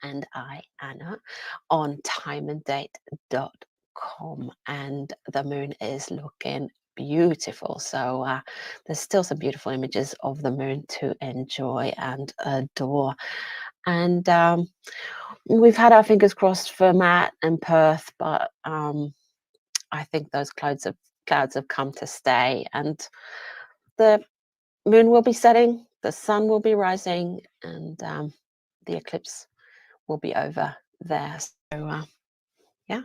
and I, Anna, on timeanddate.com, and the moon is looking beautiful. So there's still some beautiful images of the moon to enjoy and adore. And we've had our fingers crossed for Matt and Perth, but I think those clouds have come to stay, and the moon will be setting, the sun will be rising, and the eclipse will be over there. So yeah,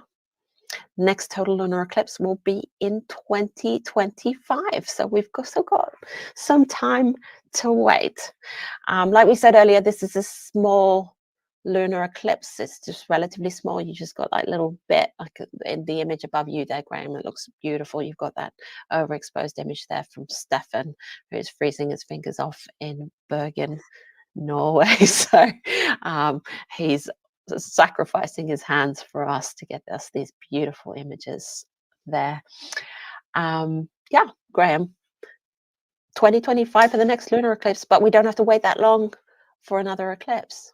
next total lunar eclipse will be in 2025. So we've still got some time to wait. Like we said earlier, this is a small lunar eclipse. It's just relatively small. You just got like little bit, like in the image above you there, Graham. It looks beautiful. You've got that overexposed image there from Stefan, who's freezing his fingers off in Bergen, Norway. So he's sacrificing his hands for us to get us these beautiful images there. Yeah, Graham, 2025 for the next lunar eclipse, but we don't have to wait that long for another eclipse.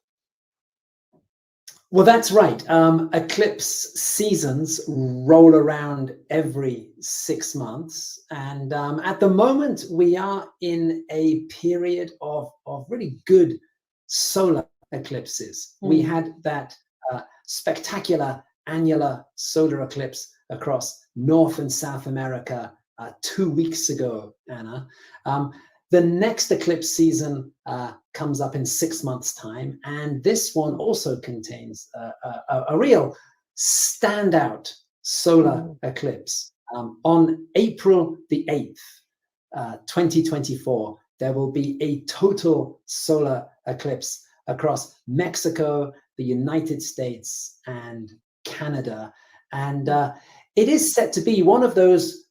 Well, that's right. Eclipse seasons roll around every 6 months. And at the moment, we are in a period of really good solar eclipses. We had that spectacular annular solar eclipse across North and South America 2 weeks ago, Anna. The next eclipse season comes up in 6 months' time, and this one also contains a real standout solar eclipse. On April the 8th, 2024, there will be a total solar eclipse across Mexico, the United States, and Canada. And it is set to be one of those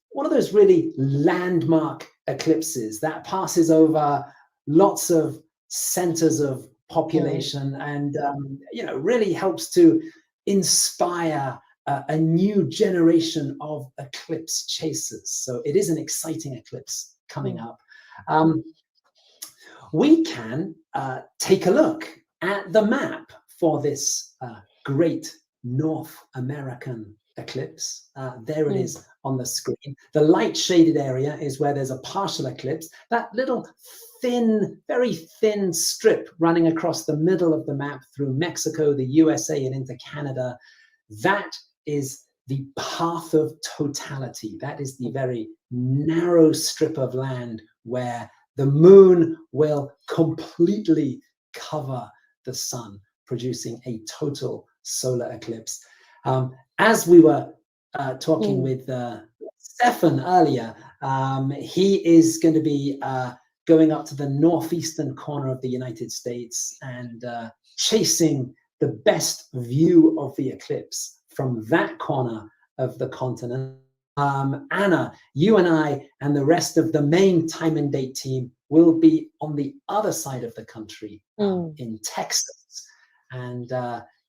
really landmark eclipses that passes over lots of centers of population and really helps to inspire a new generation of eclipse chasers. So it is an exciting eclipse coming up. We can take a look at the map for this great North American eclipse. There it is on the screen. The light shaded area is where there's a partial eclipse. That little thin, very thin strip running across the middle of the map through Mexico, the USA, and into Canada, that is the path of totality. That is the very narrow strip of land where the moon will completely cover the sun, producing a total solar eclipse. As we were talking with Stefan earlier, he is going to be going up to the northeastern corner of the United States and chasing the best view of the eclipse from that corner of the continent. Anna, you and I and the rest of the main Time and Date team will be on the other side of the country in Texas. And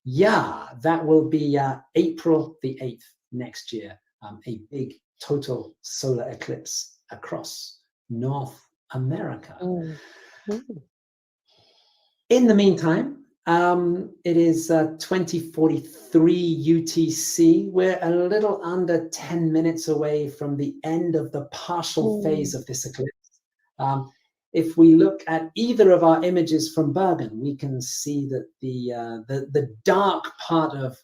yeah, that will be April the 8th next year, a big total solar eclipse across North America. In the meantime, it is 2043 UTC. We're a little under 10 minutes away from the end of the partial phase of this eclipse. If we look at either of our images from Bergen, we can see that the dark part of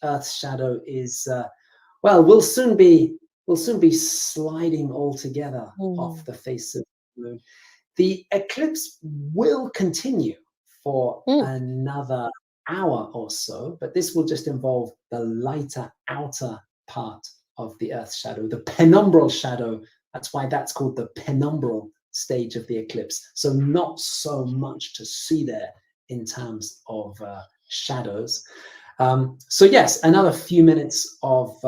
Earth's shadow is will soon be sliding altogether off the face of the moon. The eclipse will continue for another hour or so, but this will just involve the lighter outer part of the Earth's shadow, the penumbral shadow. That's why that's called the penumbral stage of the eclipse. So not so much to see there in terms of shadows. So yes, another few minutes of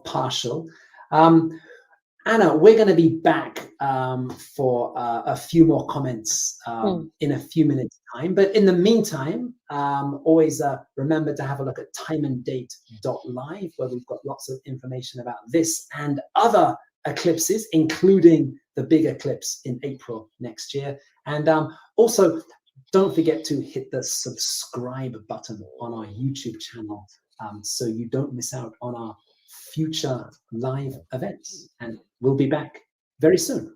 partial. Anna, we're going to be back for a few more comments in a few minutes' time. But in the meantime, always remember to have a look at timeanddate.live, where we've got lots of information about this and other eclipses, including the big eclipse in April next year. And also, don't forget to hit the subscribe button on our YouTube channel so you don't miss out on our future live events. And we'll be back very soon.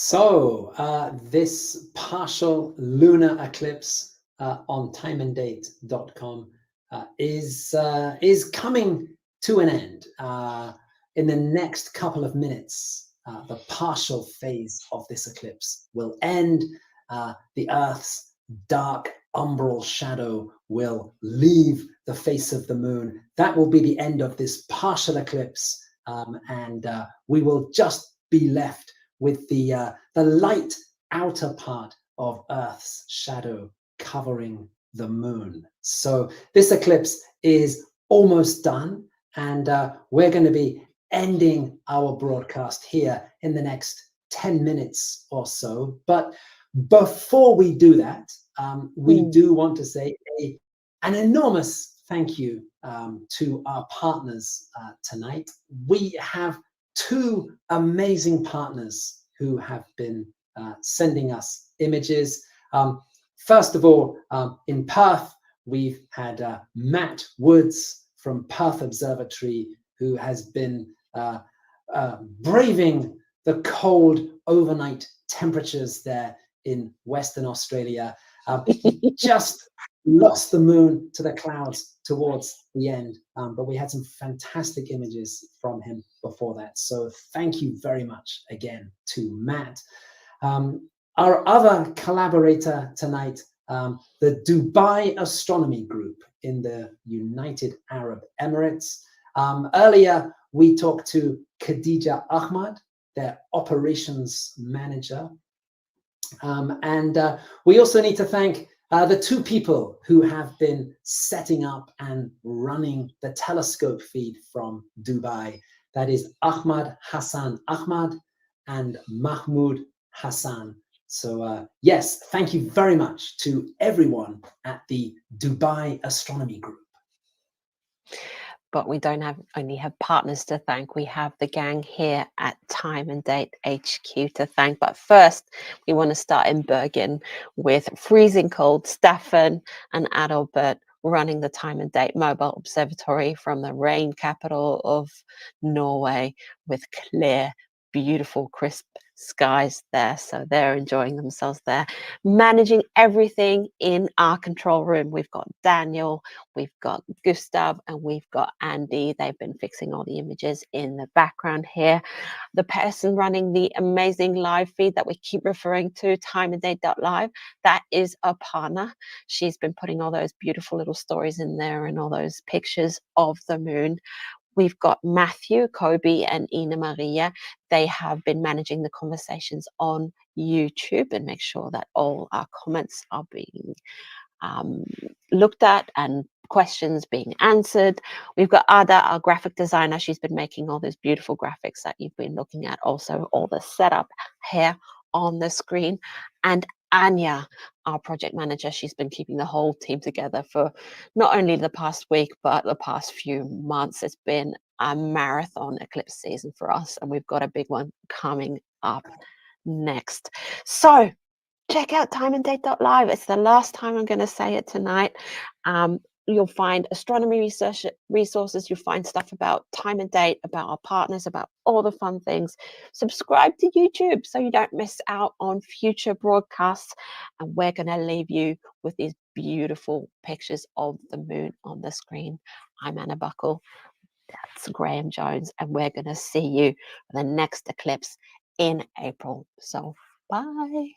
So this partial lunar eclipse on timeanddate.com is coming to an end. In the next couple of minutes, the partial phase of this eclipse will end. The Earth's dark umbral shadow will leave the face of the moon. That will be the end of this partial eclipse, and we will just be left with the light outer part of Earth's shadow covering the moon. So this eclipse is almost done, and we're going to be ending our broadcast here in the next 10 minutes or so. But before we do that, we do want to say an enormous thank you to our partners tonight. We have two amazing partners who have been sending us images. First of all, in Perth, we've had Matt Woods from Perth Observatory, who has been braving the cold overnight temperatures there in Western Australia. He just lost the moon to the clouds towards the end, but we had some fantastic images from him before that. So thank you very much again to Matt. Our other collaborator tonight, the Dubai Astronomy Group in the United Arab Emirates. Earlier, we talked to Khadija Ahmad, their operations manager. And we also need to thank the two people who have been setting up and running the telescope feed from Dubai. That is Ahmad Hassan Ahmad and Mahmoud Hassan. So yes, thank you very much to everyone at the Dubai Astronomy Group. But we don't only have partners to thank, we have the gang here at Time and Date HQ to thank. But first, we want to start in Bergen with freezing cold Staffan and Adalbert running the Time and Date mobile observatory from the rain capital of Norway with clear, beautiful, crisp skies there. So they're enjoying themselves there, managing everything in our control room. We've got Daniel, we've got Gustav, and we've got Andy. They've been fixing all the images in the background here. The person running the amazing live feed that we keep referring to, timeanddate.live, that is Aparna. She's been putting all those beautiful little stories in there and all those pictures of the moon. We've got Matthew, Kobe, and Ina Maria. They have been managing the conversations on YouTube and make sure that all our comments are being looked at and questions being answered. We've got Ada, our graphic designer. She's been making all those beautiful graphics that you've been looking at. Also, all the setup here on the screen. And Anya, our project manager, she's been keeping the whole team together for not only the past week, but the past few months. It's been a marathon eclipse season for us, and we've got a big one coming up next. So check out timeanddate.live. It's the last time I'm going to say it tonight. You'll find astronomy research resources. You'll find stuff about Time and Date, about our partners, about all the fun things. Subscribe to YouTube so you don't miss out on future broadcasts. And we're going to leave you with these beautiful pictures of the moon on the screen. I'm Anna Buckle. That's Graham Jones. And we're going to see you for the next eclipse in April. So bye.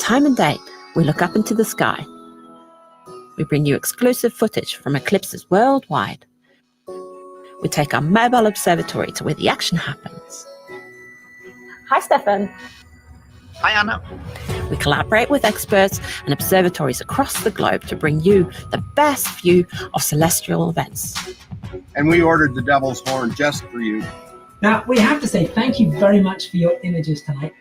time and date, we look up into the sky. We bring you exclusive footage from eclipses worldwide. We take our mobile observatory to where the action happens. Hi, Stefan. Hi, Anna. We collaborate with experts and observatories across the globe to bring you the best view of celestial events. And we ordered the devil's horn just for you. Now, we have to say thank you very much for your images tonight.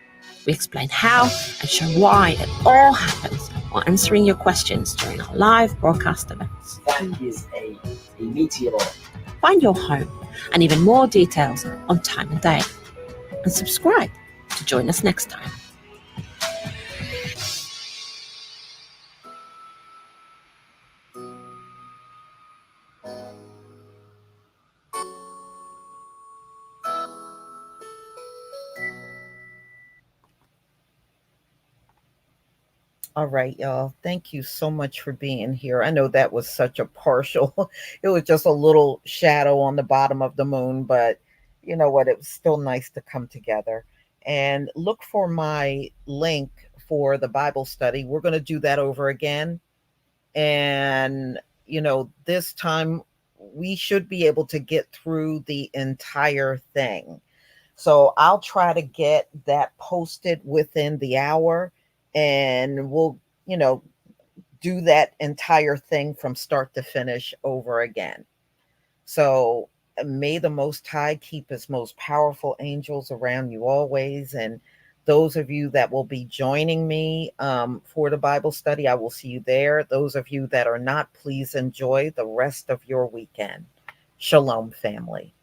We explain how and show why it all happens while answering your questions during our live broadcast events. That is a meteor. Find your home and even more details on time and date. And subscribe to join us next time. All right, y'all. Thank you so much for being here. I know that was such a partial, it was just a little shadow on the bottom of the moon, but you know what? It was still nice to come together. And look for my link for the Bible study. We're going to do that over again. And, you know, this time we should be able to get through the entire thing. So I'll try to get that posted within the hour, and we'll, you know, do that entire thing from start to finish over again. So may the Most High keep his most powerful angels around you always. And those of you that will be joining me for the Bible study, I will see you there. Those of you that are not, please enjoy the rest of your weekend. Shalom, family.